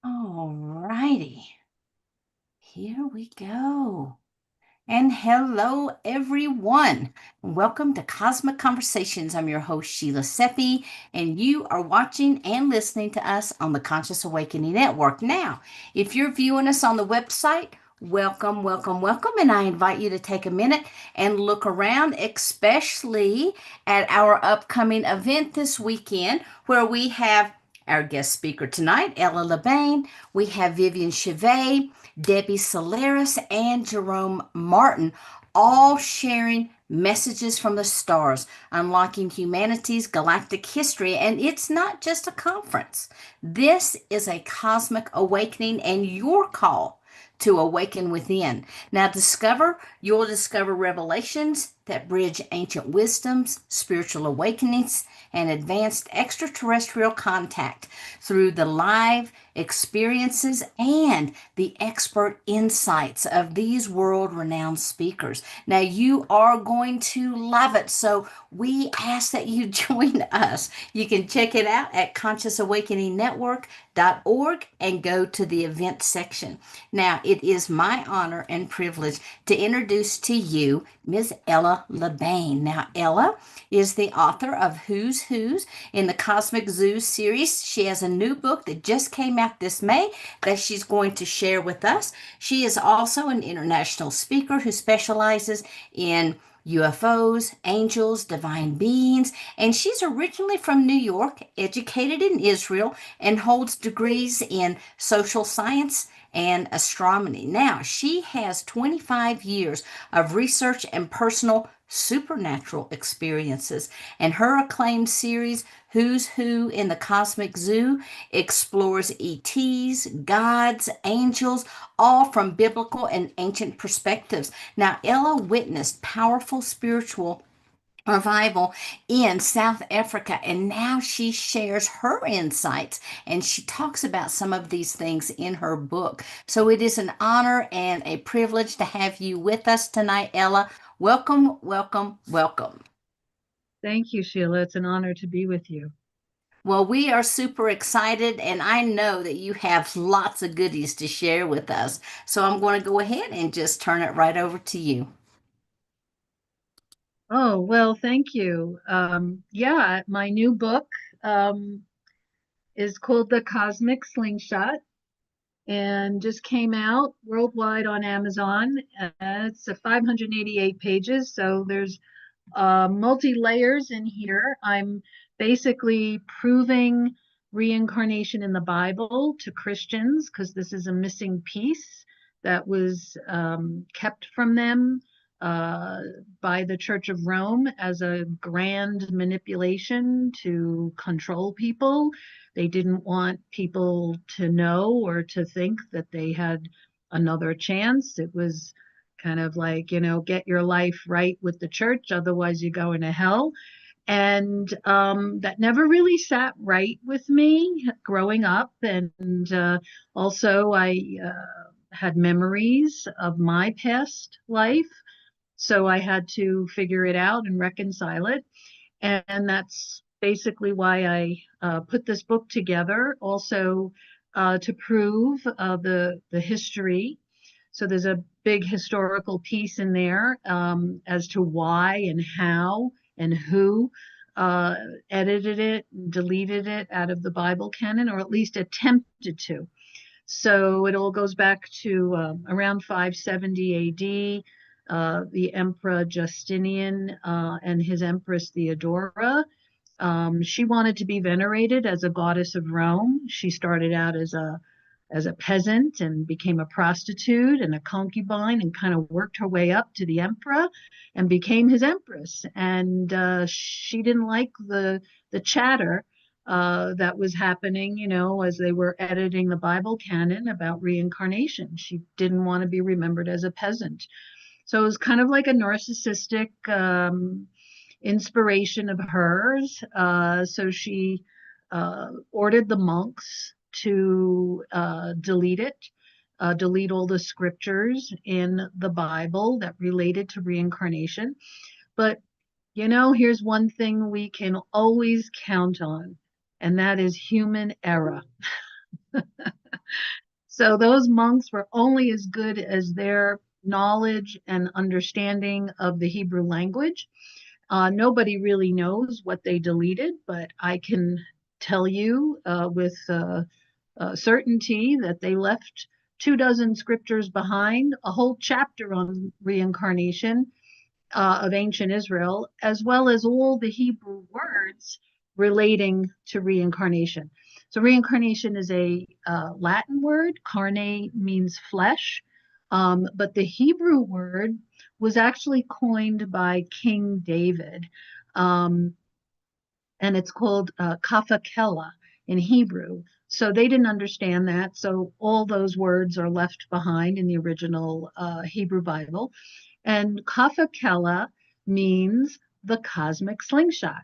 All righty, here we go. And hello, everyone. Welcome to Cosmic Conversations. I'm your host, Sheila Seppi, and you are watching and listening to us on the Conscious Awakening Network. Now, if you're viewing us on the website, welcome, welcome, welcome. And I invite you to take a minute and look around, especially at our upcoming event this weekend, where we have our guest speaker tonight, Ella LeBain. We have Vivian Chevet, Debbie Solaris, and Jerome Martin, all sharing messages from the stars, unlocking humanity's galactic history. And it's not just a conference, this is a cosmic awakening and your call to awaken within. Now, you'll discover revelations that bridge ancient wisdoms, spiritual awakenings, and advanced extraterrestrial contact through the live experiences and the expert insights of these world renowned speakers. Now, you are going to love it. So, we ask that you join us. You can check it out at consciousawakeningnetwork.org and go to the event section. Now, it is my honor and privilege to introduce to you Ms. Ella LeBain. Now, Ella is the author of Who's Who's in the Cosmic Zoo series. She has a new book that just came out this May that she's going to share with us. She is also an international speaker who specializes in UFOs, angels, divine beings, and she's originally from New York, educated in Israel, and holds degrees in social science and astronomy. Now, she has 25 years of research and personal supernatural experiences, and her acclaimed series, Who's Who in the Cosmic Zoo, explores ETs, gods, angels, all from biblical and ancient perspectives. Now, Ella witnessed powerful spiritual revival in South Africa, and now she shares her insights and she talks about some of these things in her book. So it is an honor and a privilege to have you with us tonight, Ella. Welcome, welcome, welcome. Thank you, Sheila. It's an honor to be with you. Well, we are super excited, and I know that you have lots of goodies to share with us. So I'm going to go ahead and just turn it right over to you. Oh, well, thank you. Yeah, my new book um, is called The Cosmic Slingshot and just came out worldwide on Amazon. It's 588 pages, so there's multi layers in here. I'm basically proving reincarnation in the Bible to Christians because this is a missing piece that was kept from them uh, by the Church of Rome as a grand manipulation to control people. They didn't want people to know or to think that they had another chance. It was kind of like, get your life right with the church, otherwise you're going to hell. And that never really sat right with me growing up. And also, I had memories of my past life. So I had to figure it out and reconcile it. And that's basically why I put this book together, also to prove the history. So there's a big historical piece in there as to why and how and who uh, edited it, deleted it out of the Bible canon, or at least attempted to. So it all goes back to around 570 AD. The Emperor Justinian and his Empress Theodora. She wanted to be venerated as a goddess of Rome. She started out as a peasant and became a prostitute and a concubine and kind of worked her way up to the emperor and became his empress. And she didn't like the chatter that was happening, as they were editing the Bible canon about reincarnation. She didn't want to be remembered as a peasant. So it was kind of like a narcissistic inspiration of hers. So she ordered the monks to delete all the scriptures in the Bible that related to reincarnation. But, here's one thing we can always count on, and that is human error. So those monks were only as good as their knowledge and understanding of the Hebrew language. Nobody really knows what they deleted, but I can tell you with certainty that they left 2 dozen scriptures behind, a whole chapter on reincarnation of ancient Israel, as well as all the Hebrew words relating to reincarnation. So, reincarnation is a Latin word. Carne means flesh, but the Hebrew word was actually coined by King David, um, and it's called kafakela in Hebrew. So they didn't understand that. So all those words are left behind in the original Hebrew Bible. And kafakela means the cosmic slingshot,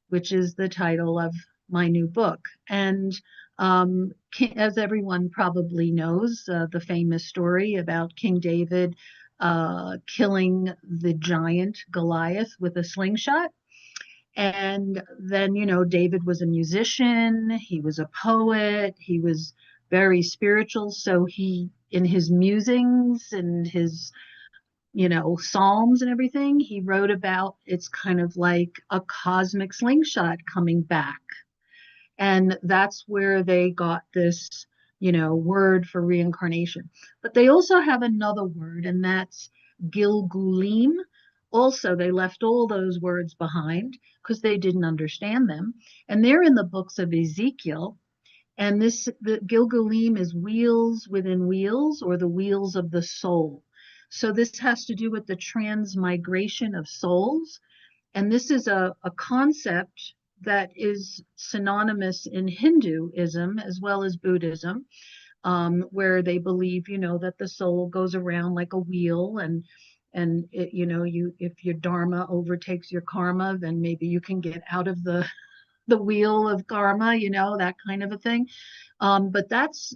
which is the title of my new book. And as everyone probably knows, the famous story about King David killing the giant Goliath with a slingshot. And then, David was a musician, he was a poet, he was very spiritual. So he, in his musings and his psalms and everything, he wrote about it's kind of like a cosmic slingshot coming back. And that's where they got this, word for reincarnation. But they also have another word, and that's Gilgulim. Also, they left all those words behind because they didn't understand them. And they're in the books of Ezekiel. And the Gilgulim is wheels within wheels, or the wheels of the soul. So this has to do with the transmigration of souls. And this is a concept that is synonymous in Hinduism as well as Buddhism, where they believe, that the soul goes around like a wheel, and it, you if your dharma overtakes your karma, then maybe you can get out of the wheel of karma, that kind of a thing. But that's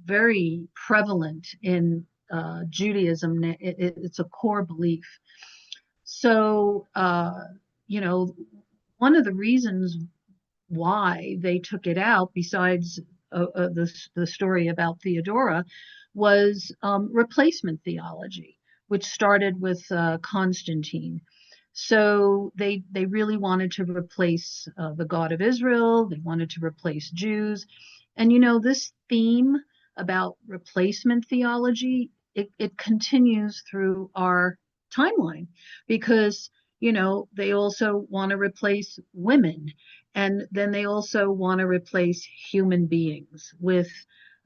very prevalent in Judaism. It's a core belief. So, one of the reasons why they took it out, besides the story about Theodora, was replacement theology, which started with Constantine. So they really wanted to replace the God of Israel. They wanted to replace Jews, and this theme about replacement theology, it continues through our timeline, because they also want to replace women, and then they also want to replace human beings with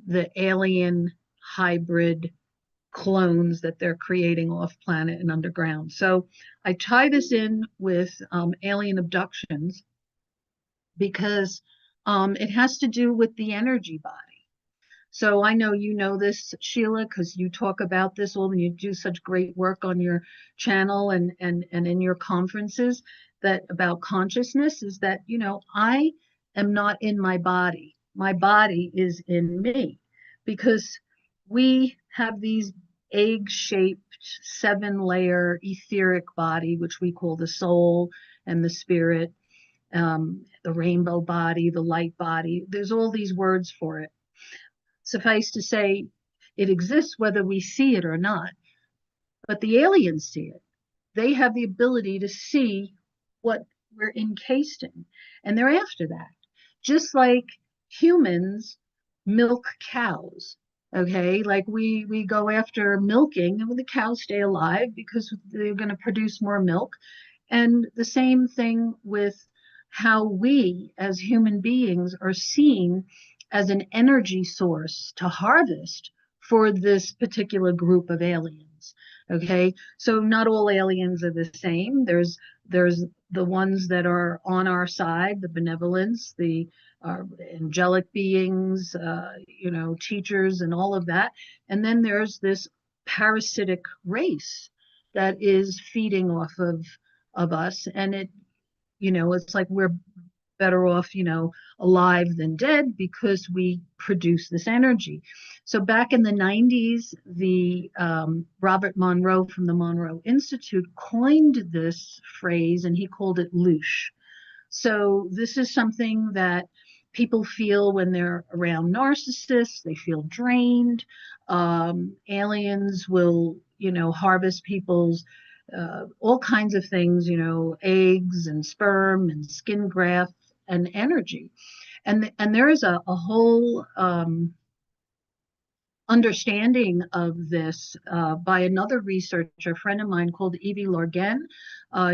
the alien hybrid clones that they're creating off planet and underground. So I tie this in with alien abductions because it has to do with the energy body. So I know you know this, Sheila, because you talk about this all and you do such great work on your channel and in your conferences, that about consciousness, is that, I am not in my body. My body is in me, because we have these egg-shaped 7-layer etheric body, which we call the soul and the spirit, the rainbow body, the light body. There's all these words for it. Suffice to say, it exists whether we see it or not. But the aliens see it. They have the ability to see what we're encased in, and they're after that. Just like humans milk cows. Okay, like we go after milking, and the cows stay alive because they're going to produce more milk. And the same thing with how we as human beings are seen as an energy source to harvest for this particular group of aliens. Okay, so not all aliens are the same. There's the ones that are on our side, the benevolence, the angelic beings, teachers, and all of that. And then there's this parasitic race that is feeding off of us, and it's like we're better off, alive than dead, because we produce this energy. So back in the 90s, the Robert Monroe from the Monroe Institute coined this phrase, and he called it loosh. So this is something that people feel when they're around narcissists, they feel drained. Aliens will, harvest people's all kinds of things, eggs and sperm and skin graft and energy. And there is a whole understanding of this by another researcher, a friend of mine called Evie Lorgen.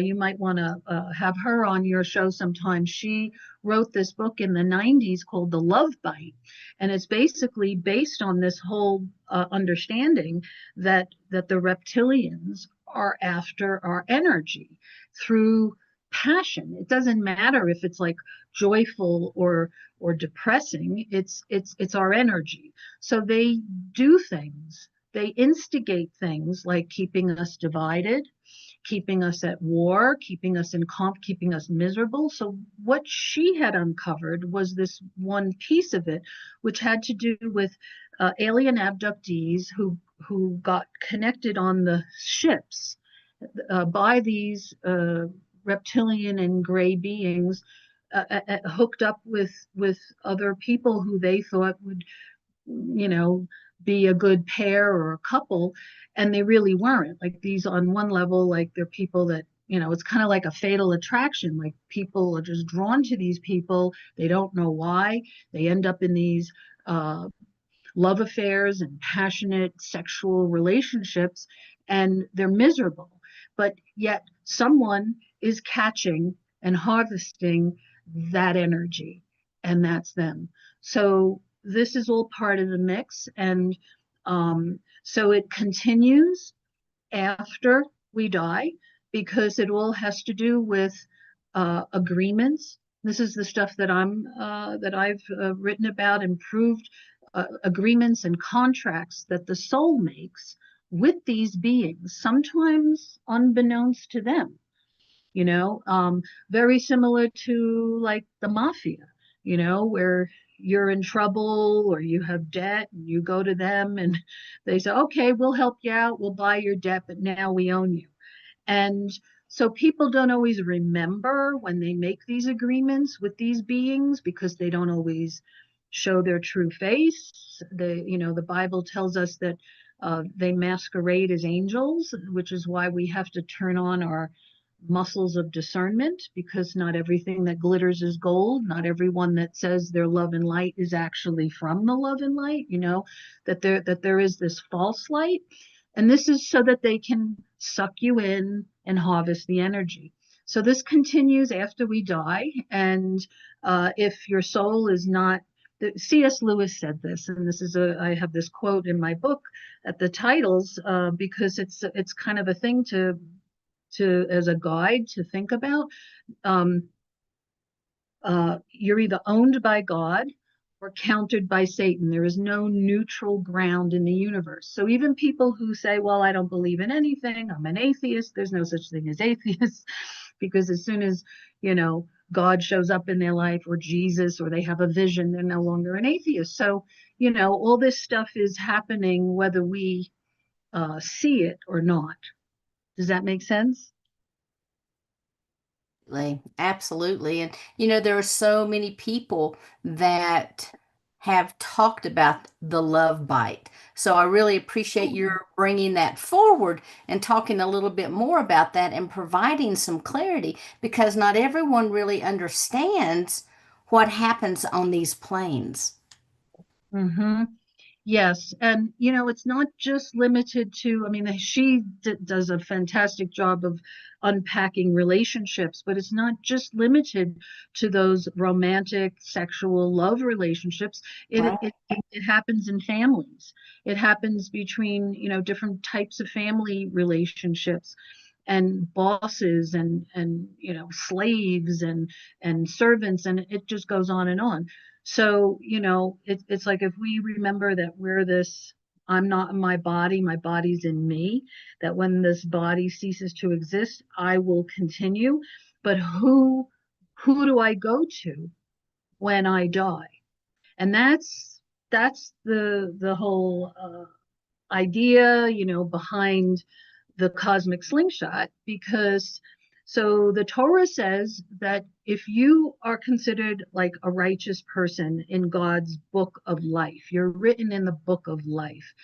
You might want to have her on your show sometime. She wrote this book in the 90s called The Love Bite, and it's basically based on this whole understanding that the reptilians are after our energy through passion. It doesn't matter if it's like joyful or depressing. It's our energy. So they do things, they instigate things like keeping us divided, keeping us at war, keeping us keeping us miserable. So what she had uncovered was this one piece of it, which had to do with alien abductees who got connected on the ships by these reptilian and gray beings, hooked up with other people who they thought would, you know, be a good pair or a couple, and they really weren't. Like these, on one level, like they're people that, it's kind of like a fatal attraction. Like people are just drawn to these people. They don't know why. They end up in these love affairs and passionate sexual relationships, and they're miserable. But yet someone is catching and harvesting that energy, and that's them. So this is all part of the mix. And so it continues after we die, because it all has to do with agreements. This is the stuff that I've written about and proved, agreements and contracts that the soul makes with these beings, sometimes unbeknownst to them. Very similar to like the mafia, where you're in trouble or you have debt and you go to them and they say, okay, we'll help you out, we'll buy your debt, but now we own you. And so people don't always remember when they make these agreements with these beings, because they don't always show their true face. The Bible tells us that they masquerade as angels, which is why we have to turn on our muscles of discernment, because not everything that glitters is gold. Not everyone that says they're love and light is actually from the love and light. That there is this false light, and this is so that they can suck you in and harvest the energy. So this continues after we die. And if your soul is not, C.S. Lewis said this, and I have this quote in my book at the titles, because it's kind of a thing to as a guide to think about. Um, you're either owned by God or countered by Satan. There is no neutral ground in the universe. So even people who say, well, I don't believe in anything, I'm an atheist, there's no such thing as atheists, because as soon as, God shows up in their life, or Jesus, or they have a vision, they're no longer an atheist. So, all this stuff is happening whether we see it or not. Does that make sense? Absolutely. And there are so many people that have talked about the love bite. So I really appreciate your bringing that forward and talking a little bit more about that and providing some clarity, because not everyone really understands what happens on these planes. Mm-hmm. Yes, and it's not just limited to, I mean, she does a fantastic job of unpacking relationships, but it's not just limited to those romantic, sexual love relationships. It Right. it, it happens in families. It happens between, different types of family relationships, and bosses, and slaves, and servants, and it just goes on and on. So, it's like, if we remember that we're this, I'm not in my body's in me, that when this body ceases to exist, I will continue. But who do I go to when I die? And that's the whole idea, behind the cosmic slingshot. Because So the Torah says that if you are considered like a righteous person in God's book of life, you're written in the book of life,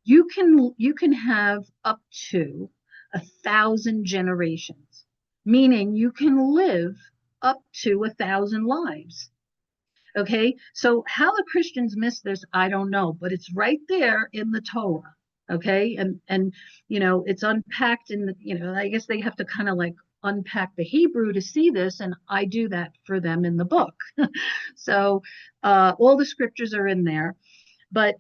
you can have up to 1,000 generations, meaning you can live up to 1,000 lives. Okay, so how the Christians miss this, I don't know, but it's right there in the Torah. Okay, and it's unpacked in the, I guess they have to kind of like unpack the Hebrew to see this, and I do that for them in the book. So all the scriptures are in there. But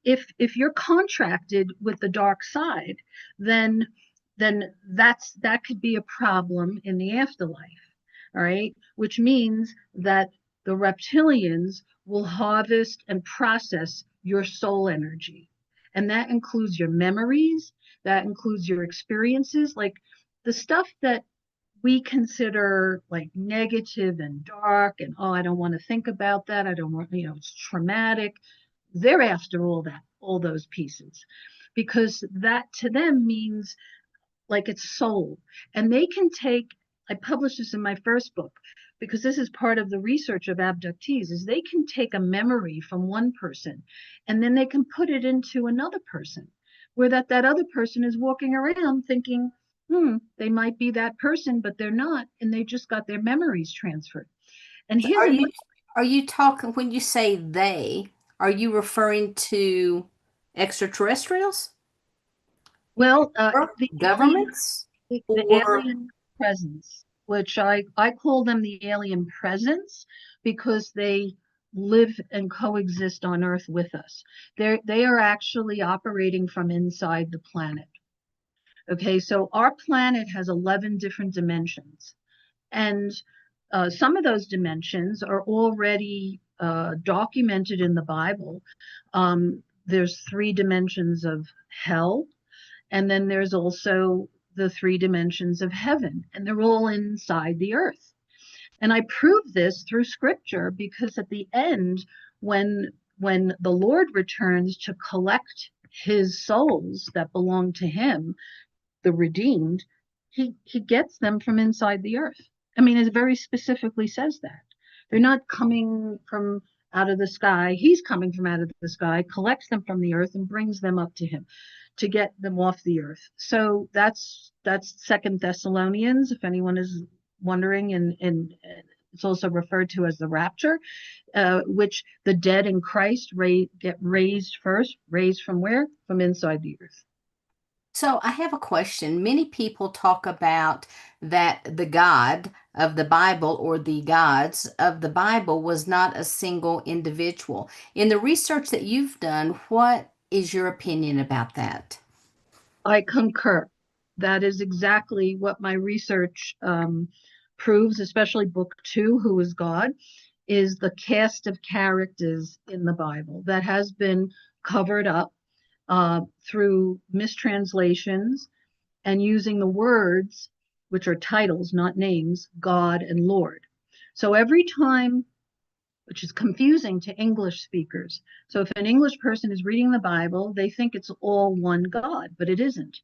if you're contracted with the dark side, then that could be a problem in the afterlife. All right, which means that the reptilians will harvest and process your soul energy, and that includes your memories, that includes your experiences, like the stuff that we consider like negative and dark and, oh, I don't want to think about that, I don't want, it's traumatic. They're after all those pieces, because that to them means like it's soul. And they can take, I published this in my first book, because this is part of the research of abductees, is they can take a memory from one person and then they can put it into another person, where that other person is walking around thinking, they might be that person, but they're not, and they just got their memories transferred. And So here's another. are you talking when you say they, are you referring to extraterrestrials Well, or the alien governments the or alien presence, which I call them the alien presence, because they live and coexist on Earth with us. They are actually operating from inside the planet. Okay, so our planet has 11 different dimensions, and some of those dimensions are already documented in the Bible. There's 3 dimensions of hell, and then there's also the 3 dimensions of heaven, and they're all inside the earth. And I prove this through scripture, because at the end, when when the Lord returns to collect his souls that belong to him, the redeemed, he gets them from inside the earth. I mean, it very specifically says that. They're not coming from out of the sky. He's coming from out of the sky, collects them from the earth and brings them up to him to get them off the earth. So that's Second Thessalonians, if anyone is wondering, and it's also referred to as the rapture, which the dead in Christ get raised first. Raised from where? From inside the earth. so I have a question. Many people talk about that the God of the Bible or the gods of the Bible was not a single individual. In the research that you've done, what is your opinion about that? I concur. That is exactly what my research proves, especially book 2, Who is God, is the cast of characters in the Bible that has been covered up through mistranslations and using the words, which are titles, not names, God and Lord. So every time, which is confusing to English speakers. So if an English person is reading the Bible, they think it's all one God, but it isn't.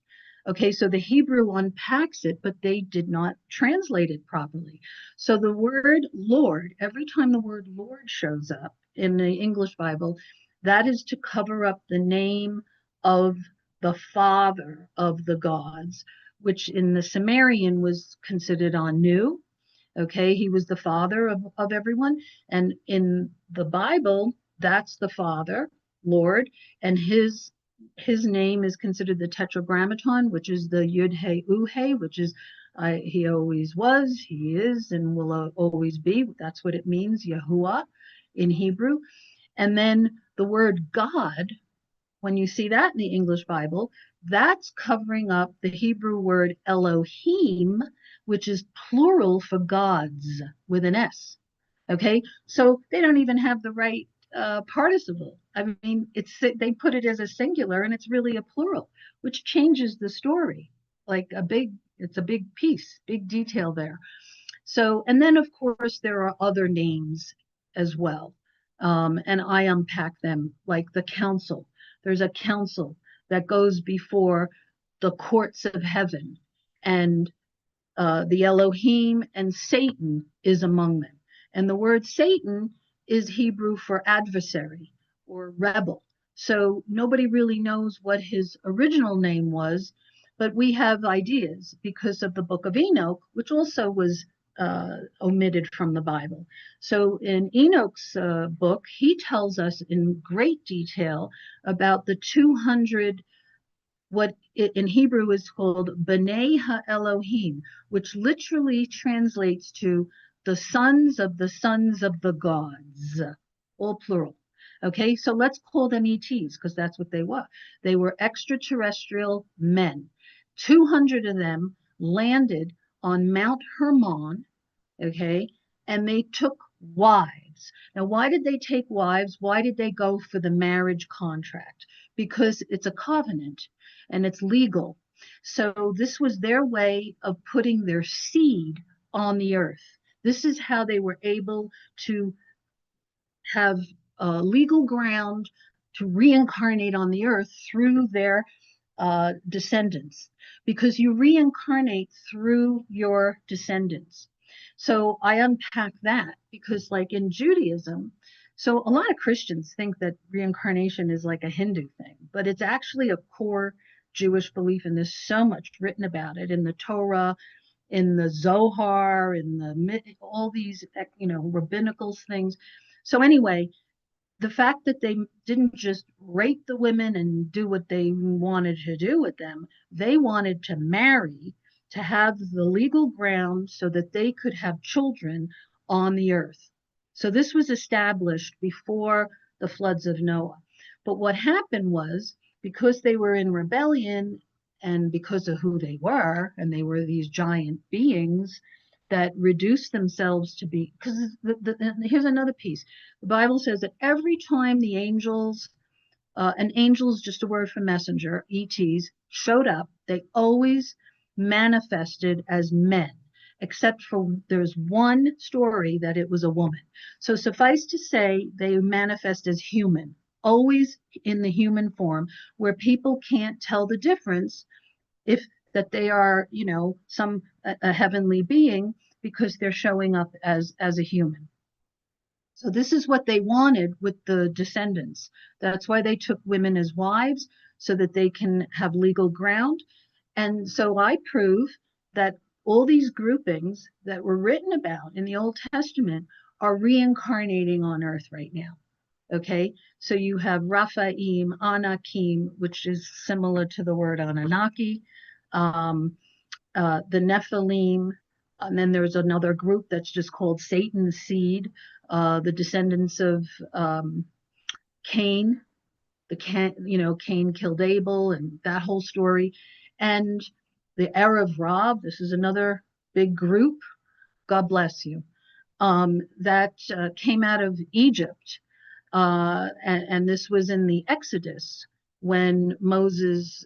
Okay, so the Hebrew unpacks it, but they did not translate it properly. So the word Lord, every time the word Lord shows up in the English Bible, that is to cover up the name of the father of the gods, which in the Sumerian was considered Anu. Okay, he was the father of everyone. And in the Bible, that's the Father, Lord, and his name is considered the Tetragrammaton, which is the Yud He He, which is he always was, he is, and will always be. That's what it means, Yahuwah in Hebrew. And then the word God, when you see that in the English Bible, that's covering up the Hebrew word Elohim, which is plural for gods with an S. Okay, so they don't even have the right participle. I mean, they put it as a singular and it's really a plural, which changes the story. Like it's a big piece, big detail there. So, and then of course there are other names as well. And I unpack them, like the council. There's a council that goes before the courts of heaven, and the Elohim, and Satan is among them. And the word Satan is Hebrew for adversary or rebel. So nobody really knows what his original name was, but we have ideas because of the book of Enoch, which also was omitted from the Bible. So in Enoch's book, he tells us in great detail about the 200, what in Hebrew is called B'nai Ha-Elohim, which literally translates to the sons of the gods, all plural. Okay, so let's call them ETs because that's what they were. They were extraterrestrial men. 200 of them landed on Mount Hermon, okay, and they took wives. Now, why did they take wives? Why did they go for the marriage contract? Because it's a covenant and it's legal. So this was their way of putting their seed on the earth. This is how they were able to have legal ground to reincarnate on the earth through their descendants, because you reincarnate through your descendants. So I unpack that because, like in Judaism, so a lot of Christians think that reincarnation is like a Hindu thing, but it's actually a core Jewish belief, and there's so much written about it in the Torah, in the Zohar, in the all these rabbinical things. So anyway, the fact that they didn't just rape the women and do what they wanted to do with them, they wanted to marry to have the legal ground so that they could have children on the earth. So this was established before the floods of Noah. But what happened was, because they were in rebellion and because of who they were, and they were these giant beings that reduced themselves to be, because here's another piece. The Bible says that every time the angels, an angel is just a word for messenger, ETs, showed up, they always manifested as men, except for there's one story that it was a woman. So suffice to say, they manifest as human, always in the human form, where people can't tell the difference if that they are, some a heavenly being, because they're showing up as a human. So this is what they wanted with the descendants. That's why they took women as wives, so that they can have legal ground. And so I prove that all these groupings that were written about in the Old Testament are reincarnating on earth right now. Okay, so you have Raphaim, Anakim, which is similar to the word Anunnaki, the Nephilim, and then there's another group that's just called Satan's seed, the descendants of Cain. Cain killed Abel, and that whole story, and the Erev Rav. This is another big group. God bless you. That came out of Egypt, and this was in the Exodus when Moses,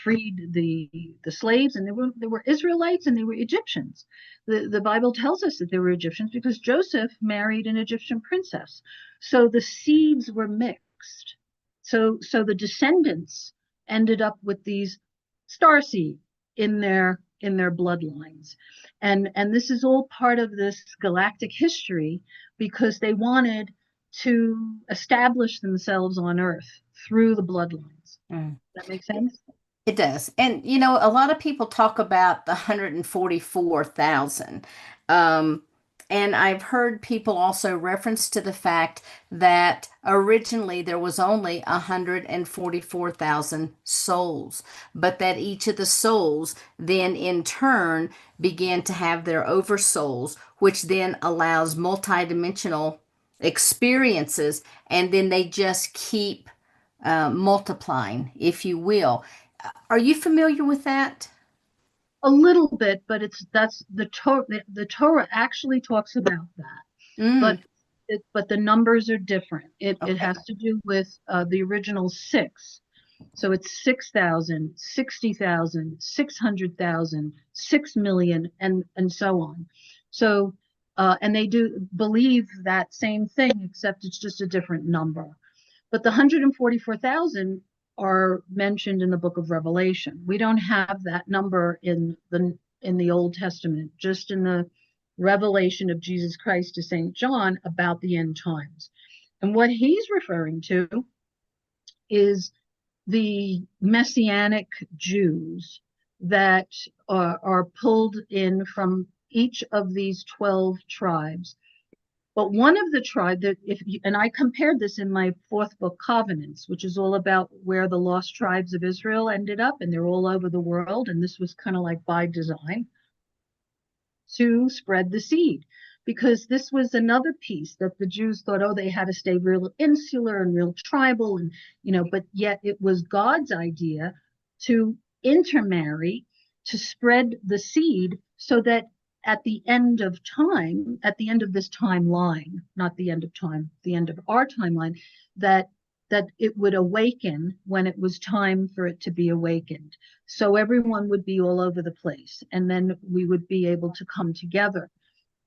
freed the slaves, and there were Israelites and there were Egyptians. The Bible tells us that there were Egyptians because Joseph married an Egyptian princess, so the seeds were mixed. So the descendants ended up with these star seed in their bloodlines, and this is all part of this galactic history because they wanted to establish themselves on Earth through the bloodlines. Mm. That makes sense? It does. And, a lot of people talk about the 144,000. Um, and I've heard people also reference to the fact that originally there was only 144,000 souls, but that each of the souls then in turn began to have their oversouls, which then allows multidimensional experiences, and then they just keep multiplying, if you will. Are you familiar with that? A little bit, but that's the Torah. The Torah actually talks about that, but Mm, but the numbers are different. It okay. has to do with the original six. So it's 6,000, 60,000, 600,000, 6 million, and so on. So and they do believe that same thing, except it's just a different number. But the 144,000 are mentioned in the book of Revelation. We don't have that number in the in the Old Testament, just in the revelation of Jesus Christ to St. John about the end times. And what he's referring to is the Messianic Jews that are pulled in from each of these 12 tribes. But one of the tribes that, and I compared this in my fourth book, Covenants, which is all about where the lost tribes of Israel ended up, and they're all over the world. And this was kind of like by design to spread the seed, because this was another piece that the Jews thought, oh, they had to stay real insular and real tribal, and but yet it was God's idea to intermarry, to spread the seed, so that at the end of time, at the end of this timeline, not the end of time, the end of our timeline, that it would awaken when it was time for it to be awakened. So everyone would be all over the place, and then we would be able to come together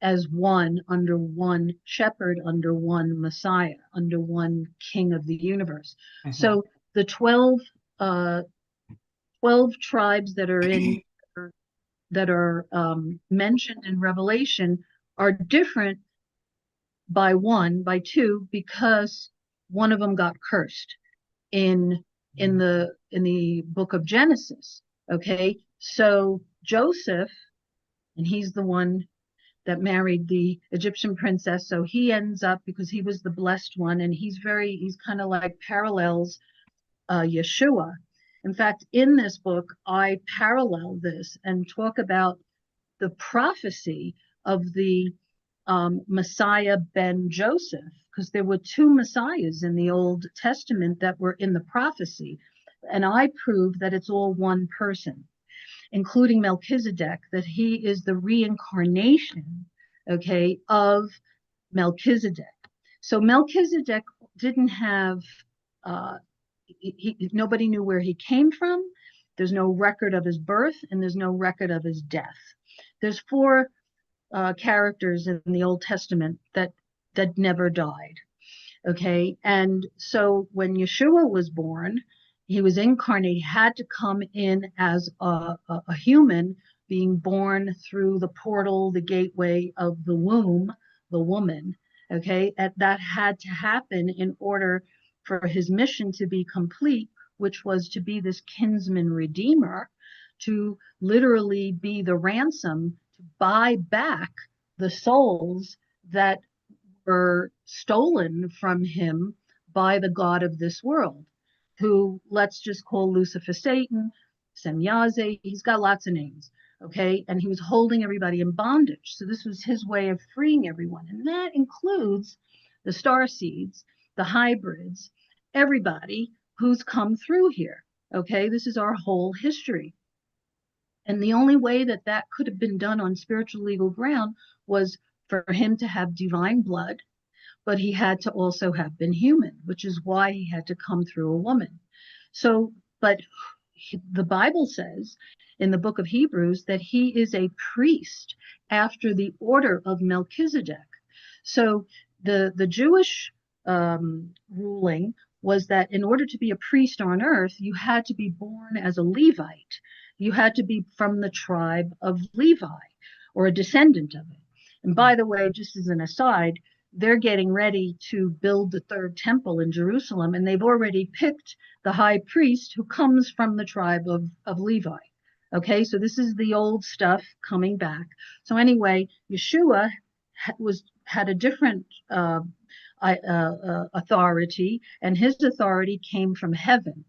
as one, under one shepherd, under one Messiah, under one King of the universe. Mhm. So the 12 tribes that are mentioned in Revelation are different by two, because one of them got cursed in the book of Genesis. Okay, so Joseph, and he's the one that married the Egyptian princess, so he ends up, because he was the blessed one, and he's kind of like parallels Yeshua. In fact, in this book, I parallel this and talk about the prophecy of the Messiah ben Joseph, because there were two Messiahs in the Old Testament that were in the prophecy. And I prove that it's all one person, including Melchizedek, that he is the reincarnation, okay, of Melchizedek. So Melchizedek didn't have, nobody knew where he came from. There's no record of his birth, and there's no record of his death. There's four characters in the Old Testament that never died. Okay, and so when Yeshua was born, he was incarnate. He had to come in as a human, being born through the portal, the gateway of the womb, the woman. Okay, that had to happen in order for his mission to be complete, which was to be this kinsman redeemer, to literally be the ransom to buy back the souls that were stolen from him by the god of this world, who, let's just call Lucifer Satan, Semyaze, he's got lots of names, okay? And he was holding everybody in bondage. So this was his way of freeing everyone. And that includes the star seeds, the hybrids, everybody who's come through here, okay? This is our whole history. And the only way that that could have been done on spiritual legal ground was for him to have divine blood, but he had to also have been human, which is why he had to come through a woman. So, but the Bible says in the book of Hebrews that he is a priest after the order of Melchizedek. So the Jewish ruling was that in order to be a priest on earth, you had to be born as a Levite. You had to be from the tribe of Levi, or a descendant of it. And by the way, just as an aside, they're getting ready to build the third temple in Jerusalem, and they've already picked the high priest who comes from the tribe of Levi. Okay, so this is the old stuff coming back. So anyway, Yeshua had a different authority, and his authority came from heaven.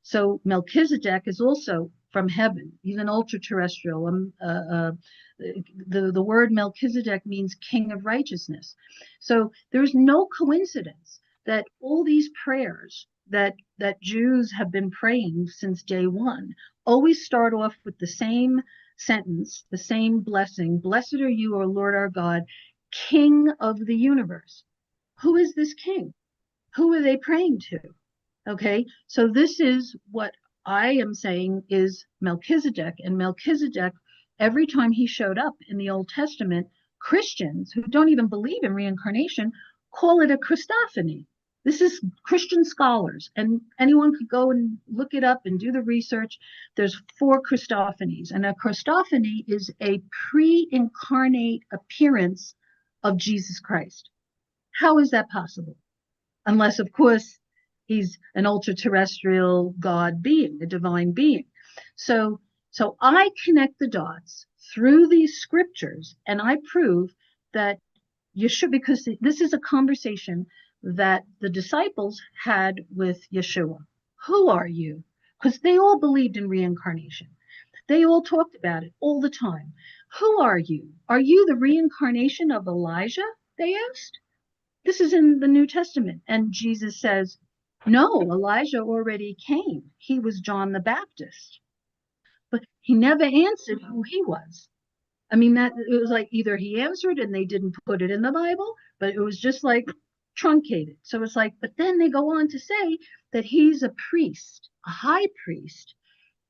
So Melchizedek is also from heaven. He's an ultra terrestrial. The word Melchizedek means king of righteousness. So there's no coincidence that all these prayers that Jews have been praying since day one always start off with the same sentence, the same blessing. Blessed are you, O Lord our God, King of the universe. Who is this king? Who are they praying to? Okay, so this is what I am saying is Melchizedek. And Melchizedek, every time he showed up in the Old Testament, Christians who don't even believe in reincarnation call it a Christophany. This is Christian scholars, and anyone could go and look it up and do the research. There's 4 Christophanies, and a Christophany is a pre-incarnate appearance of Jesus Christ. How is that possible? Unless, of course, he's an ultra-terrestrial God being, a divine being. So, so I connect the dots through these scriptures, and I prove that Yeshua, because this is a conversation that the disciples had with Yeshua. Who are you? Because they all believed in reincarnation. They all talked about it all the time. Who are you? Are you the reincarnation of Elijah? They asked. This is in the New Testament. And Jesus says, no, Elijah already came. He was John the Baptist. But he never answered who he was. I mean, that it was like either he answered and they didn't put it in the Bible, but it was just like truncated. So it's like, but then they go on to say that he's a priest, a high priest,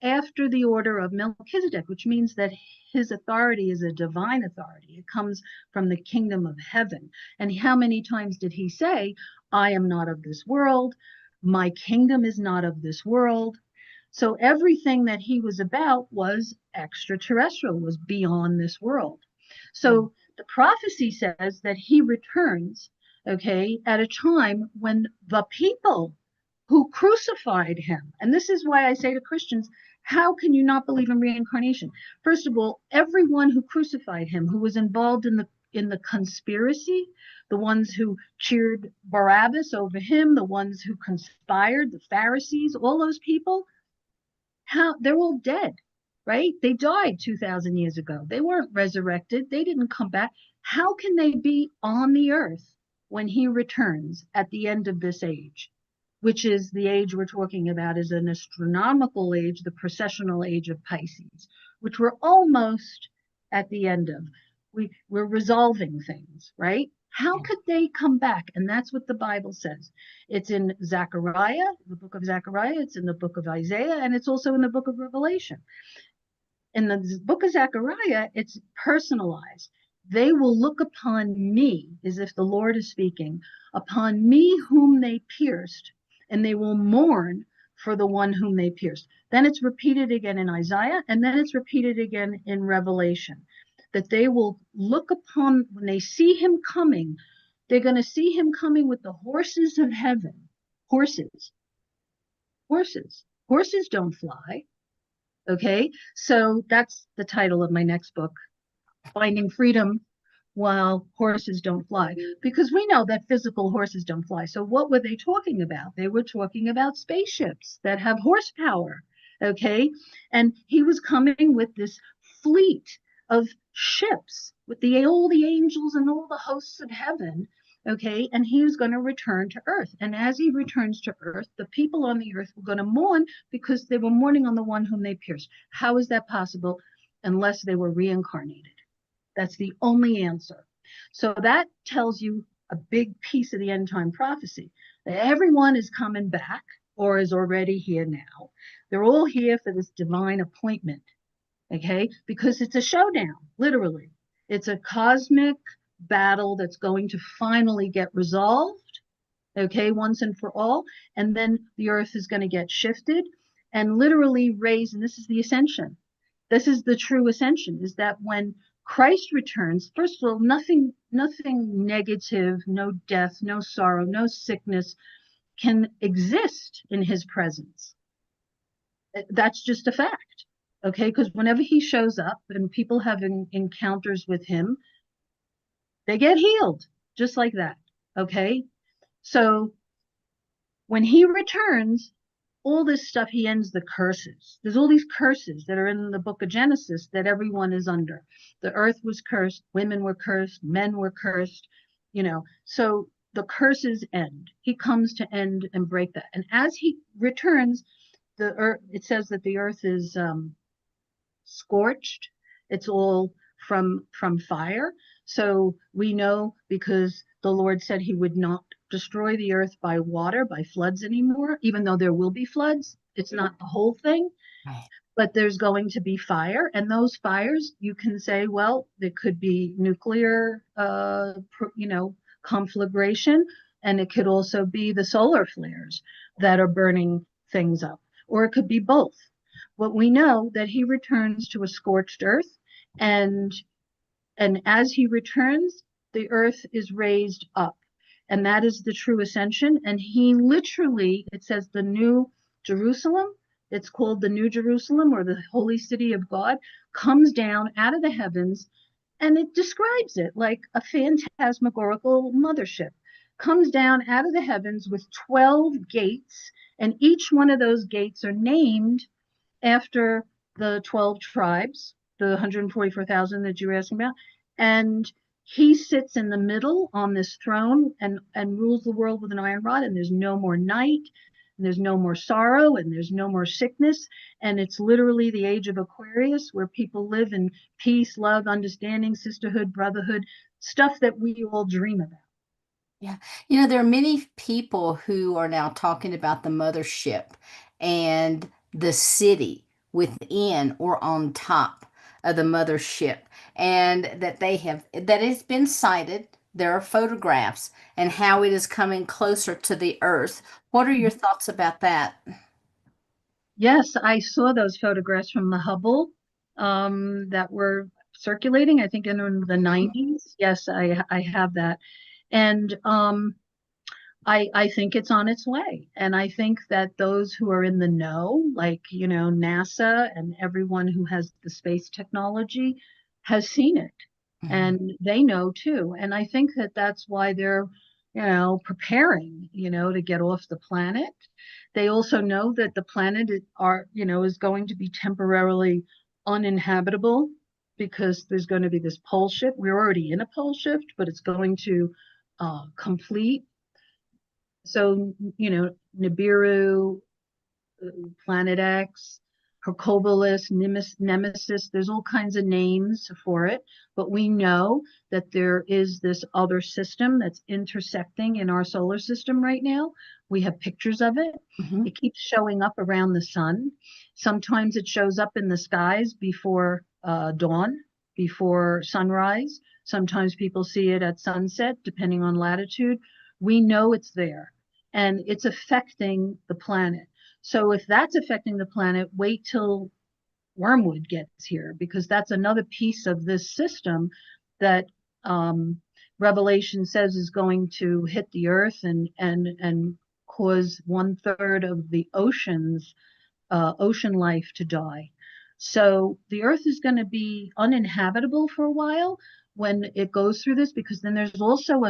after the order of Melchizedek, which means that his authority is a divine authority. It comes from the kingdom of heaven. And how many times did he say, I am not of this world, my kingdom is not of this world? So everything that he was about was extraterrestrial, was beyond this world. So the prophecy says that he returns, okay, at a time when the people who crucified him, and this is why I say to Christians, how can you not believe in reincarnation? First of all, everyone who crucified him, who was involved in the conspiracy, the ones who cheered Barabbas over him, the ones who conspired, the Pharisees, all those people, how they're all dead, right? They died 2,000 years ago. They weren't resurrected. They didn't come back. How can they be on the earth when he returns at the end of this age, which is the age we're talking about is an astronomical age, the precessional age of Pisces, which we're almost at the end of. We're resolving things, right? How could they come back? And that's what the Bible says. It's in Zechariah, the book of Zechariah, it's in the book of Isaiah, and it's also in the book of Revelation. In the book of Zechariah, it's personalized. They will look upon me, as if the Lord is speaking, upon me whom they pierced, and they will mourn for the one whom they pierced. Then it's repeated again in Isaiah, and then it's repeated again in Revelation. That they will look upon, when they see him coming, they're going to see him coming with the horses of heaven. Horses, horses don't fly. Okay, so that's the title of my next book, Finding Freedom While Horses Don't Fly, because we know that physical horses don't fly. So what were they talking about? They were talking about spaceships that have horsepower. Okay, and he was coming with this fleet of ships with all the angels and all the hosts of heaven. Okay, and he was going to return to earth. And as he returns to earth, the people on the earth were going to mourn because they were mourning on the one whom they pierced. How is that possible unless they were reincarnated? That's the only answer. So that tells you a big piece of the end time prophecy. That everyone is coming back or is already here now. They're all here for this divine appointment, okay? Because it's a showdown, literally. It's a cosmic battle that's going to finally get resolved, okay, once and for all. And then the earth is going to get shifted and literally raised. And this is the ascension. This is the true ascension, is that when Christ returns, first of all, nothing negative, no death, no sorrow, no sickness can exist in his presence. That's just a fact. Okay, because whenever he shows up and people have encounters with him, they get healed just like that. Okay, so when he returns, all this stuff, he ends the curses. There's all these curses that are in the book of Genesis that everyone is under. The earth was cursed, women were cursed, men were cursed, so the curses end. He comes to end and break that. And as he returns, the earth, it says that the earth is scorched. It's all from fire. So we know, because the Lord said he would not destroy the earth by water, by floods anymore, even though there will be floods. It's not the whole thing, but there's going to be fire. And those fires, you can say, well, there could be nuclear, conflagration, And it could also be the solar flares that are burning things up, or it could be both. What we know that he returns to a scorched earth, and and as he returns, the earth is raised up. And that is the true ascension. And he literally, it says the new Jerusalem, it's called the New Jerusalem or the holy city of God, comes down out of the heavens, and it describes it like a phantasmagorical mothership. Comes down out of the heavens with 12 gates, and each one of those gates are named after the 12 tribes, the 144,000 that you were asking about. And he sits in the middle on this throne and rules the world with an iron rod. And there's no more night, and there's no more sorrow, and there's no more sickness. And it's literally the age of Aquarius, where people live in peace, love, understanding, sisterhood, brotherhood, stuff that we all dream about. Yeah. There are many people who are now talking about the mothership and the city within or on top of the mothership, and that it's been sighted. There are photographs and how it is coming closer to the earth. What are your thoughts about that? Yes, I saw those photographs from the Hubble that were circulating, I think in the Mhm. 90s. Yes, I have that. And I think it's on its way. And I think that those who are in the know, like, NASA and everyone who has the space technology has seen it. Mhm. And they know too. And I think that that's why they're, preparing, to get off the planet. They also know that the planet is going to be temporarily uninhabitable because there's going to be this pole shift. We're already in a pole shift, but it's going to complete. So, Nibiru, Planet X, Hercubolus, Nemesis, there's all kinds of names for it, but we know that there is this other system that's intersecting in our solar system right now. We have pictures of it. Mhm. It keeps showing up around the sun. Sometimes it shows up in the skies before dawn, before sunrise. Sometimes people see it at sunset, depending on latitude. We know it's there, and it's affecting the planet. So if that's affecting the planet, wait till wormwood gets here, because that's another piece of this system that um, Revelation says is going to hit the earth and cause 1/3 of the ocean life to die. So the earth is going to be uninhabitable for a while when it goes through this, because then there's also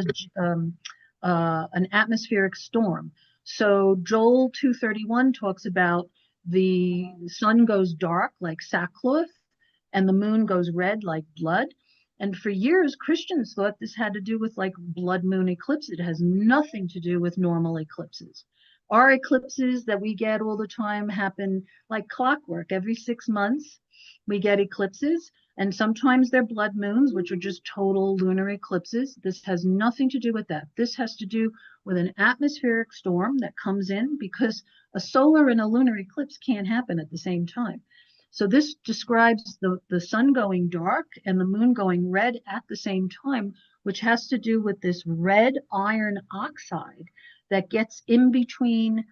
an atmospheric storm. So Joel 2:31 talks about the sun goes dark like sackcloth, and the moon goes red like blood. And for years, Christians thought this had to do with like blood moon eclipses. It has nothing to do with normal eclipses. Our eclipses that we get all the time happen like clockwork. Every 6 months, we get eclipses, and sometimes they're blood moons, which are just total lunar eclipses. This has nothing to do with that. This has to do with an atmospheric storm that comes in, because a solar and a lunar eclipse can't happen at the same time. So this describes the sun going dark and the moon going red at the same time, which has to do with this red iron oxide that gets in between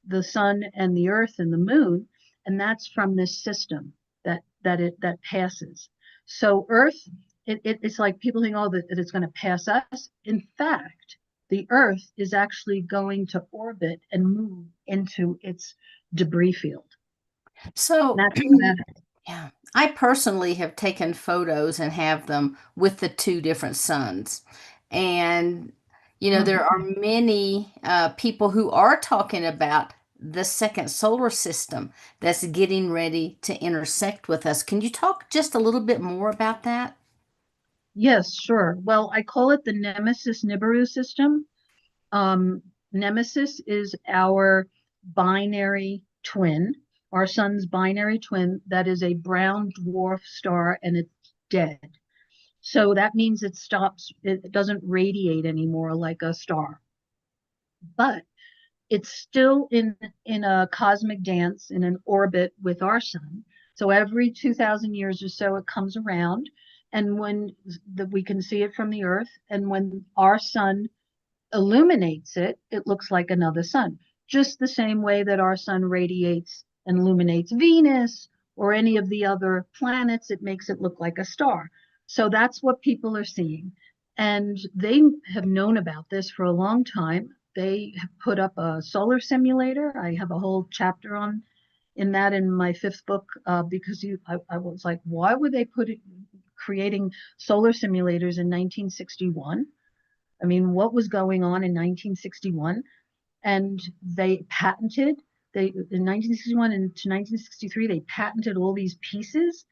the sun and the earth and the moon, and that's from this system that passes. So Earth, it's like people think, oh, that it's going to pass us. In fact, the Earth is actually going to orbit and move into its debris field. So, That's where that yeah, I personally have taken photos and have them with the two different suns. And, there are many people who are talking about the second solar system that's getting ready to intersect with us. Can you talk just a little bit more about that? Yes, sure. Well, I call it the Nemesis Nibiru system. Nemesis is our binary twin, our sun's binary twin that is a brown dwarf star, and it's dead. So that means it doesn't radiate anymore like a star. But it's still in a cosmic dance in an orbit with our sun. So every 2,000 years or so, it comes around, and when we can see it from the Earth, and when our sun illuminates it, it looks like another sun, just the same way that our sun radiates and illuminates Venus or any of the other planets. It makes it look like a star. So that's what people are seeing. And they have known about this for a long time. They have put up a solar simulator. I have a whole chapter on in that in my fifth book, because I was like, why were they creating solar simulators in 1961? I mean, what was going on in 1961? And they patented, they in 1961 and to 1963, they patented all these pieces.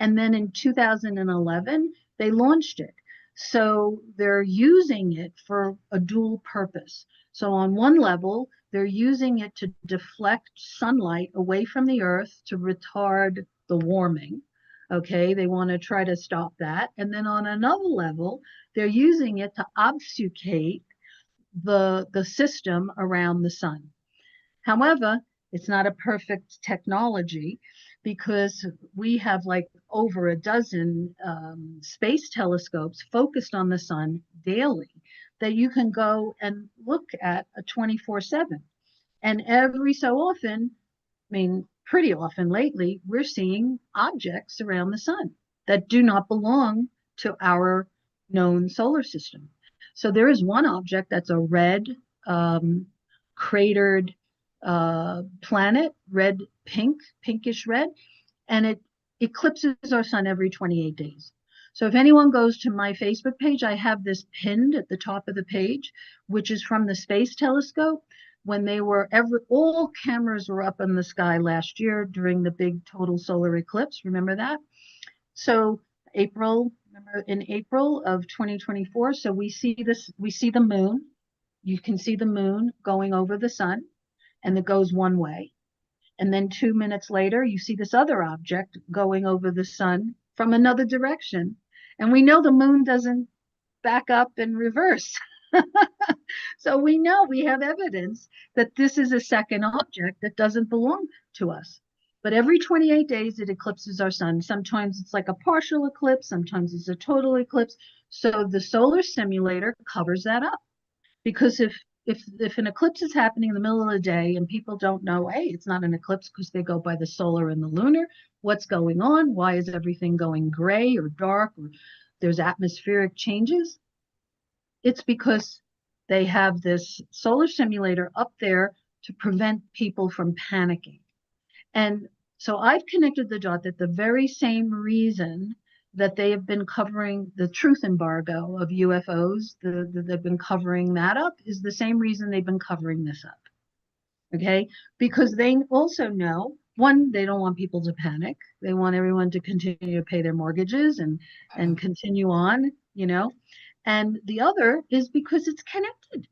And then in 2011, they launched it. So they're using it for a dual purpose. So on one level, they're using it to deflect sunlight away from the earth to retard the warming. Okay, they want to try to stop that. And then on another level, they're using it to obfuscate the system around the sun. However, it's not a perfect technology because we have like over a dozen space telescopes focused on the sun daily that you can go and look at a 24/7. And every so often, I mean, pretty often lately, we're seeing objects around the sun that do not belong to our known solar system. So there is one object that's a red, um, cratered planet, red, pink, pinkish red, and it eclipses our sun every 28 days. So if anyone goes to my Facebook page, I have this pinned at the top of the page, which is from the Space Telescope when they were all cameras were up in the sky last year during the big total solar eclipse. Remember that? So remember in April of 2024. So we see the moon. You can see the moon going over the sun, and it goes one way. And then 2 minutes later, you see this other object going over the sun from another direction. And we know the moon doesn't back up and reverse. So we know we have evidence that this is a second object that doesn't belong to us. But every 28 days, it eclipses our sun. Sometimes it's like a partial eclipse, sometimes it's a total eclipse. So the solar simulator covers that up. Because if an eclipse is happening in the middle of the day and people don't know, hey, it's not an eclipse because they go by the solar and the lunar, what's going on? Why is everything going gray or dark or there's atmospheric changes? It's because they have this solar simulator up there to prevent people from panicking. And so I've connected the dot that the very same reason that they have been covering the truth embargo of UFOs, they've been covering that up, is the same reason they've been covering this up. Okay, because they also know, one, they don't want people to panic. They want everyone to continue to pay their mortgages and continue on, you know. And the other is because it's connected.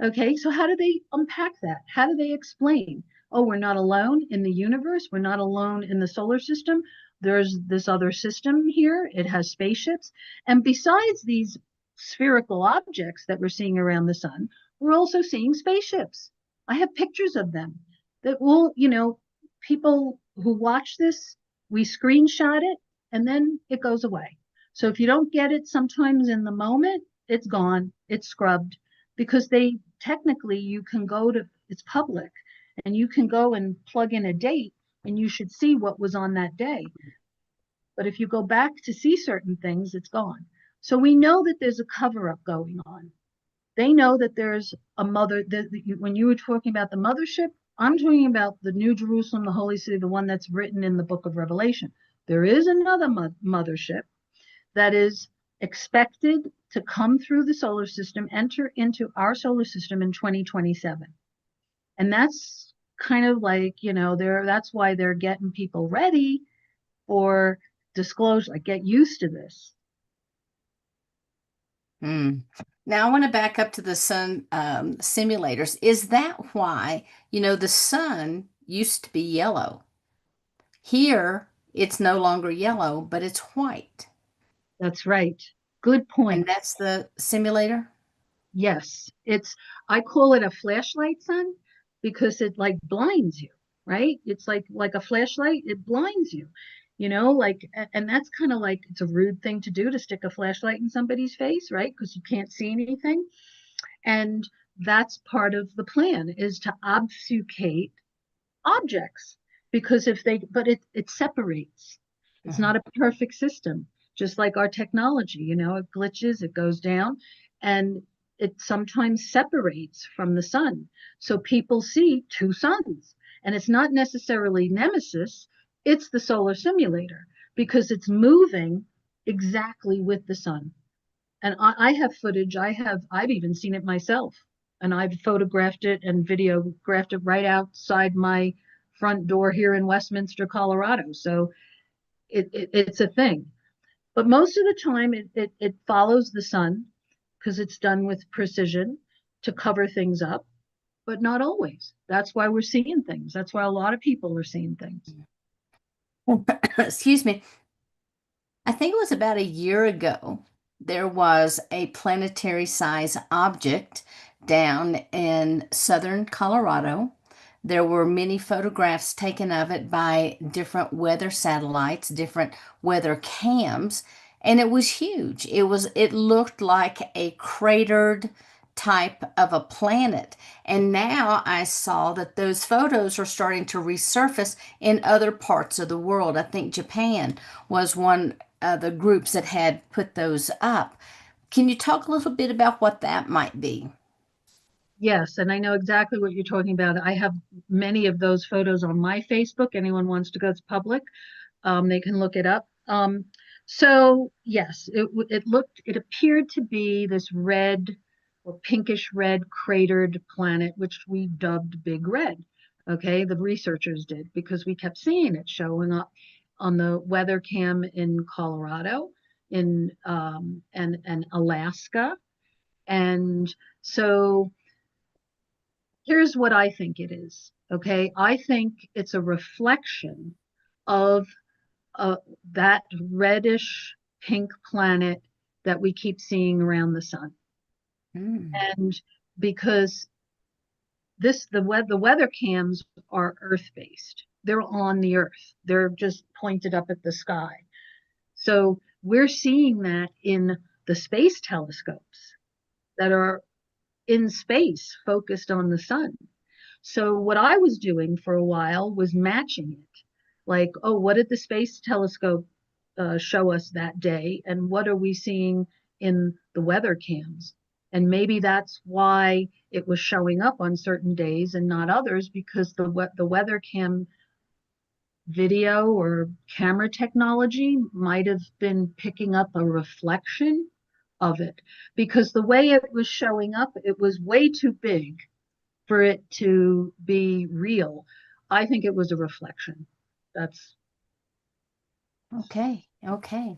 Okay, so how do they unpack that? How do they explain? Oh, we're not alone in the universe. We're not alone in the solar system. There's this other system here. It has spaceships. And besides these spherical objects that we're seeing around the sun, we're also seeing spaceships. I have pictures of them that will, people who watch this, we screenshot it and then it goes away. So if you don't get it sometimes in the moment, it's gone, it's scrubbed because they technically you can go to it's public and you can go and plug in a date and you should see what was on that day. But if you go back to see certain things, it's gone. So we know that there's a cover up going on. They know that there's a mother when you were talking about the mothership, I'm talking about the New Jerusalem, the holy city, the one that's written in the book of Revelation. There is another mothership that is expected to come through the solar system, enter into our solar system in 2027. And that's kind of like, that's why they're getting people ready for disclosure, like get used to this. Mm. Now I want to back up to the sun simulators. Is that why, the sun used to be yellow? Here, it's no longer yellow, but it's white. That's right. Good And point. that's the simulator? Yes, I call it a flashlight sun because it like blinds you, right? It's like a flashlight, it blinds you, and that's kind of like it's a rude thing to do to stick a flashlight in somebody's face, right? Because you can't see anything. And that's part of the plan, is to obfuscate objects, because if they but it separates. It's Mhm. not a perfect system, just like our technology, it glitches, it goes down, and it sometimes separates from the sun, so people see two suns, and it's not necessarily nemesis, it's the solar simulator, because it's moving exactly with the sun. And I have footage. I've even seen it myself, and I've photographed it and videographed it right outside my front door here in Westminster, Colorado. So it's a thing. But most of the time, it follows the sun, because it's done with precision to cover things up, but not always. That's why we're seeing things. That's why a lot of people are seeing things. Excuse me. I think it was about a year ago, there was a planetary size object down in southern Colorado. There were many photographs taken of it by different weather satellites, different weather cams, and it was huge. It looked like a cratered type of a planet. And now I saw that those photos are starting to resurface in other parts of the world. I think Japan was one of the groups that had put those up. Can you talk a little bit about what that might be? Yes, and I know exactly what you're talking about. I have many of those photos on my Facebook. Anyone wants to go, it's public. They can look it up. So yes, it appeared to be this red or pinkish red cratered planet, which we dubbed Big Red. Okay, the researchers did, because we kept seeing it showing up on the weather cam in Colorado, in and Alaska, and so here's what I think it is. Okay, I think it's a reflection of uh, that reddish pink planet that we keep seeing around the sun. Mm, And because the weather cams are earth based. They're on the earth. They're just pointed up at the sky. So we're seeing that in the space telescopes that are in space focused on the sun. So what I was doing for a while was matching it. Like, oh, what did the space telescope show us that day? And what are we seeing in the weather cams? And maybe that's why it was showing up on certain days and not others, because the weather cam video or camera technology might have been picking up a reflection of it, because the way it was showing up, it was way too big for it to be real. I think it was a reflection. That's okay, okay.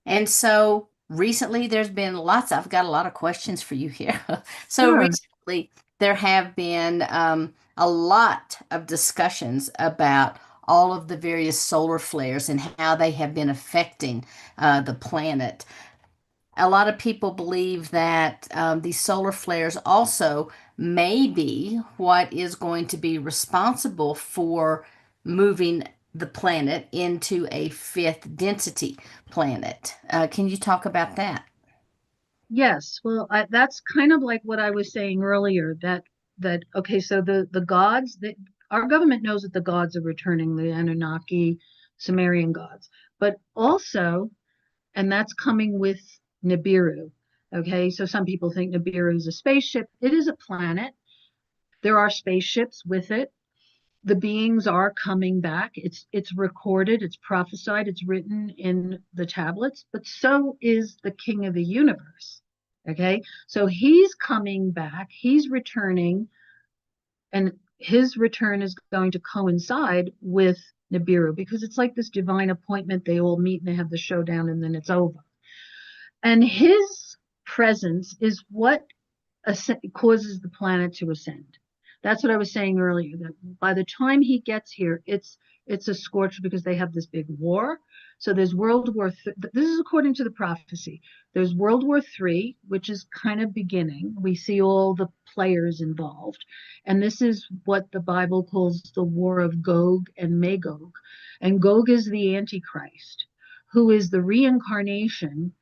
And so recently there's been I've got a lot of questions for you here. So sure. recently there have been a lot of discussions about all of the various solar flares and how they have been affecting the planet. A lot of people believe that these solar flares also may be what is going to be responsible for moving the planet into a fifth density planet. Can you talk about that? Yes. Well, that's kind of like what I was saying earlier. That okay. So the gods that our government knows that the gods are returning, the Anunnaki, Sumerian gods, but also, and that's coming with Nibiru. Okay. So some people think Nibiru is a spaceship. It is a planet. There are spaceships with it. The beings are coming back. It's recorded, it's prophesied, it's written in the tablets, but so is the king of the universe. Okay? So he's coming back, he's returning, and his return is going to coincide with Nibiru, because it's like this divine appointment. They all meet and they have the showdown, and then it's over. And his presence is what causes the planet to ascend. That's what I was saying earlier. That by the time he gets here, it's a scorch, because they have this big war. So there's World War. This is according to the prophecy. There's World War III, which is kind of beginning. We see all the players involved, and this is what the Bible calls the War of Gog and Magog. And Gog is the Antichrist, who is the reincarnation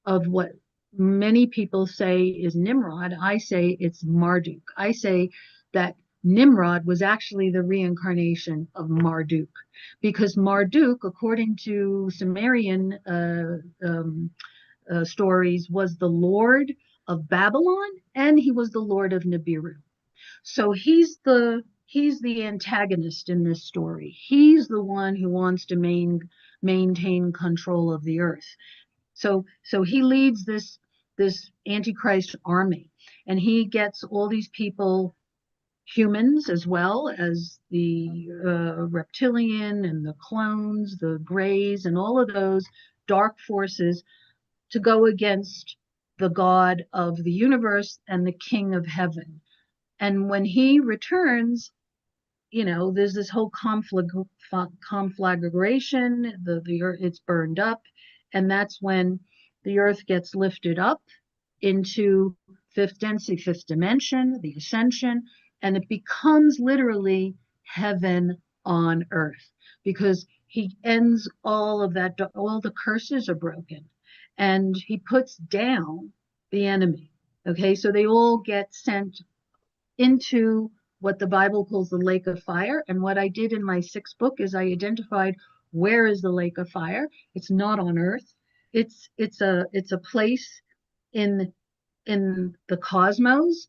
of what many people say is Nimrod. I say it's Marduk. I say that Nimrod was actually the reincarnation of Marduk, because Marduk, according to Sumerian stories, was the lord of Babylon, and he was the lord of Nibiru. So he's the antagonist in this story. He's the one who wants to maintain control of the earth. So he leads this antichrist army, and he gets all these people, humans as well as the reptilian and the clones, the grays, and all of those dark forces, to go against the God of the universe and the King of heaven. And when he returns, there's this whole conflagration. The earth, it's burned up, and that's when the earth gets lifted up into fifth density, fifth dimension, the ascension, and it becomes literally heaven on earth, because he ends all of that. All the curses are broken, and he puts down the enemy. Okay, so they all get sent into what the Bible calls the lake of fire. And what I did in my sixth book is I identified, where is the lake of fire. It's not on earth. It's a place in the cosmos,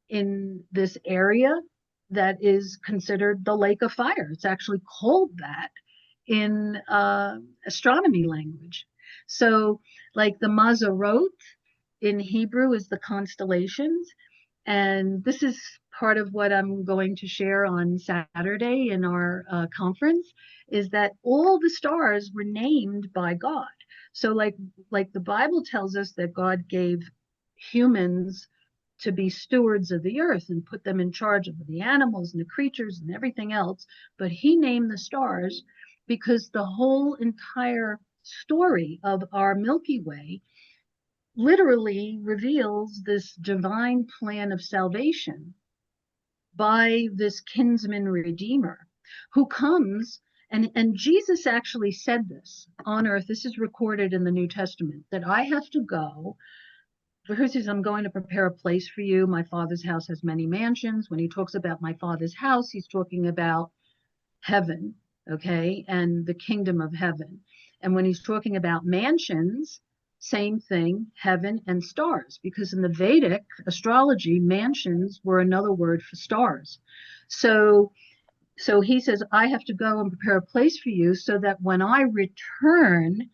in this area, that is considered the lake of fire. It's actually called that in astronomy language. So, like, the Mazarot in Hebrew is the constellations, and this is part of what I'm going to share on Saturday in our conference, is that all the stars were named by God. So, like the Bible tells us that God gave humans to be stewards of the earth and put them in charge of the animals and the creatures and everything else, but he named the stars because the whole entire story of our Milky Way literally reveals this divine plan of salvation by this kinsman redeemer who comes. And Jesus actually said this on earth. This is recorded in the New Testament, that I have to go. For he says, I'm going to prepare a place for you. My Father's house has many mansions. When he talks about my Father's house, he's talking about heaven, okay, and the kingdom of heaven. And when he's talking about mansions, same thing, heaven and stars, because in the Vedic astrology, mansions were another word for stars. So so he says, I have to go and prepare a place for you so that when I return,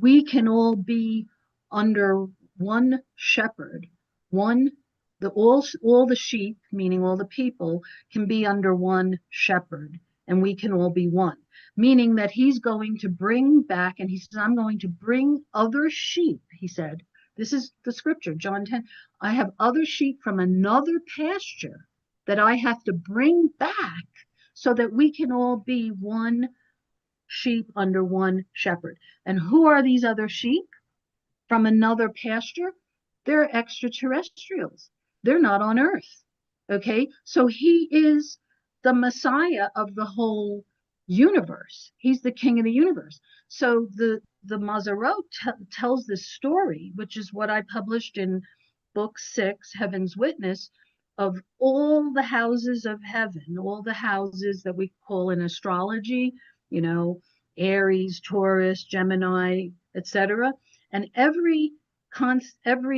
we can all be under one shepherd, one the all the sheep, meaning all the people, can be under one shepherd, and we can all be one. Meaning that he's going to bring back, and he says, I'm going to bring other sheep. He said, this is the scripture, John 10. I have other sheep from another pasture that I have to bring back so that we can all be one sheep under one shepherd. And who are these other sheep from another pasture? They're extraterrestrials. They're not on earth. Okay. So he is the Messiah of the whole universe. He's the king of the universe. So the Mazarot tells this story, which is what I published in book 6, Heaven's Witness, of all the houses of heaven, all the houses that we call in astrology, you know, Aries, Taurus, Gemini, etc. And every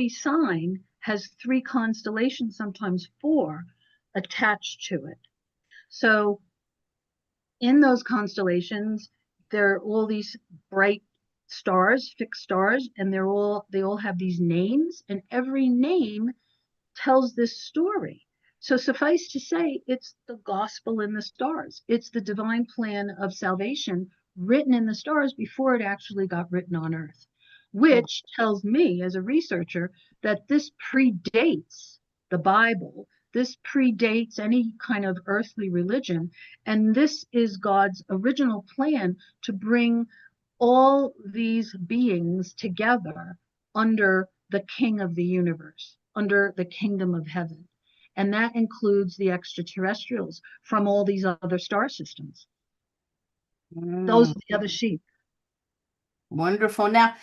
sign has 3 constellations, sometimes 4, attached to it. So in those constellations, there are all these bright stars, fixed stars, and they all have these names, and every name tells this story. So suffice to say, it's the gospel in the stars. It's the divine plan of salvation written in the stars before it actually got written on earth, which tells me as a researcher that this predates the Bible. This predates any kind of earthly religion. And this is God's original plan to bring all these beings together under the King of the universe, under the kingdom of heaven. And that includes the extraterrestrials from all these other star systems. Those Mm, are the other sheep. wonderful. Now,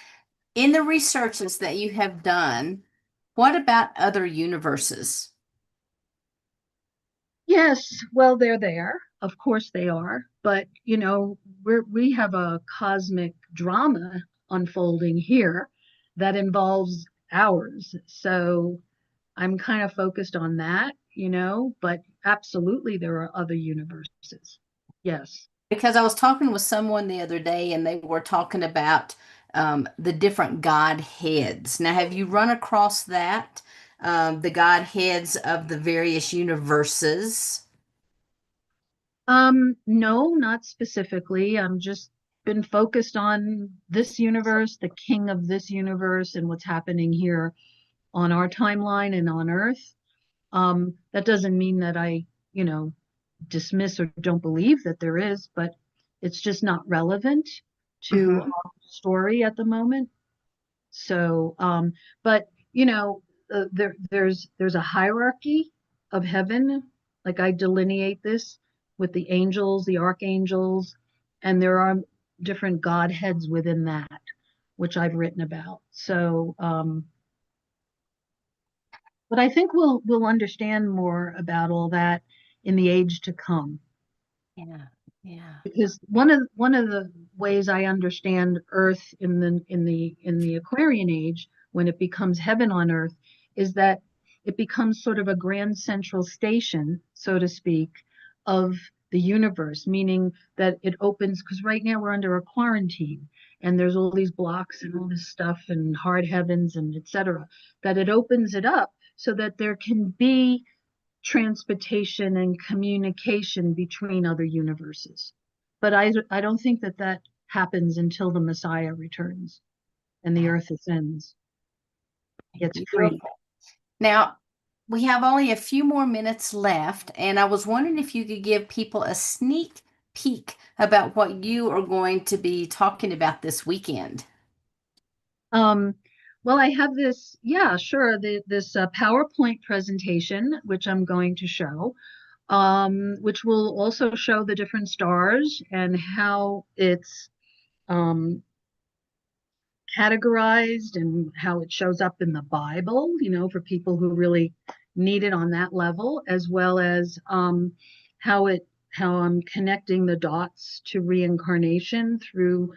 In the researches that you have done, what about other universes? Yes, well, they're there. Of course they are. But, we have a cosmic drama unfolding here that involves ours. So I'm kind of focused on that, but absolutely there are other universes. Yes. Because I was talking with someone the other day and they were talking about the different godheads. Now, have you run across that? The godheads of the various universes? No, not specifically. I'm just been focused on this universe, the king of this universe, and what's happening here on our timeline and on Earth. That doesn't mean that I, dismiss or don't believe that there is, but it's just not relevant to Hmm. our story at the moment. So, but there's a hierarchy of heaven. Like I delineate this with the angels, the archangels, and there are different godheads within that, which I've written about. So, but I think we'll understand more about all that in the age to come. Yeah, yeah. Because one of the ways I understand Earth in the Aquarian age, when it becomes heaven on Earth, is that it becomes sort of a grand central station, so to speak, of the universe, meaning that it opens, because right now we're under a quarantine and there's all these blocks and all this stuff and hard heavens and etc., that it opens it up so that there can be transportation and communication between other universes. But I don't think that that happens until the Messiah returns and the earth ascends, gets free. Beautiful. Now, we have only a few more minutes left, and I was wondering if you could give people a sneak peek about what you are going to be talking about this weekend. Um, well, I have this, yeah, sure, this PowerPoint presentation, which I'm going to show, which will also show the different stars and how it's um, categorized and how it shows up in the Bible, for people who really need it on that level, as well as how it how I'm connecting the dots to reincarnation through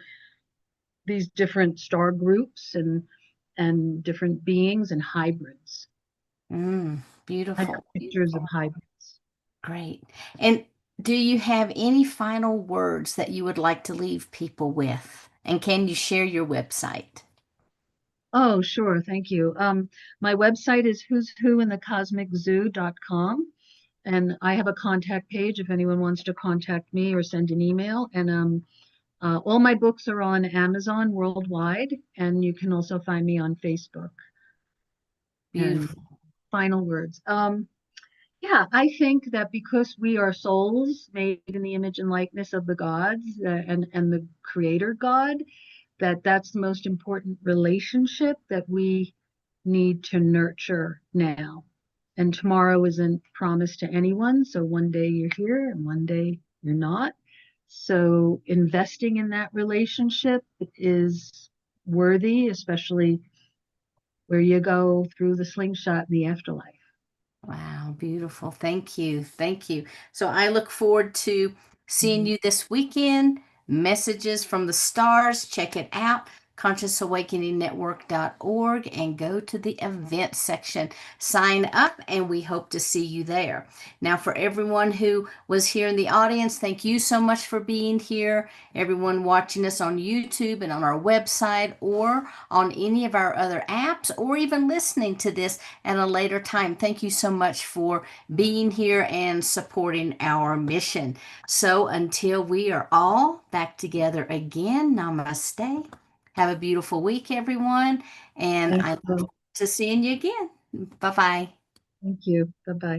these different star groups and different beings and hybrids. I have Beautiful, pictures of beautiful. hybrids. Great. And do you have any final words that you would like to leave people with? And can you share your website? Oh, sure. Thank you. My website is who's who in the cosmic zoo.com. And I have a contact page if anyone wants to contact me or send an email. And all my books are on Amazon worldwide, and you can also find me on Facebook. And Beautiful. final words. Yeah, I think that because we are souls made in the image and likeness of the gods and the Creator God, that's the most important relationship that we need to nurture now. And tomorrow isn't promised to anyone. So one day you're here and one day you're not. So investing in that relationship is worthy, especially where you go through the slingshot in the afterlife. Wow, beautiful. Thank you. Thank you. So I look forward to seeing Mhm. you this weekend. Messages from the Stars. Check it out. ConsciousAwakeningNetwork.org and go to the event section. Sign up, and we hope to see you there. Now, for everyone who was here in the audience, thank you so much for being here. Everyone watching us on YouTube and on our website or on any of our other apps, or even listening to this at a later time. Thank you so much for being here and supporting our mission. So until we are all back together again, namaste. Have a beautiful week, everyone. And Thank I look you. forward to seeing you again. Bye bye. Thank you. Bye bye.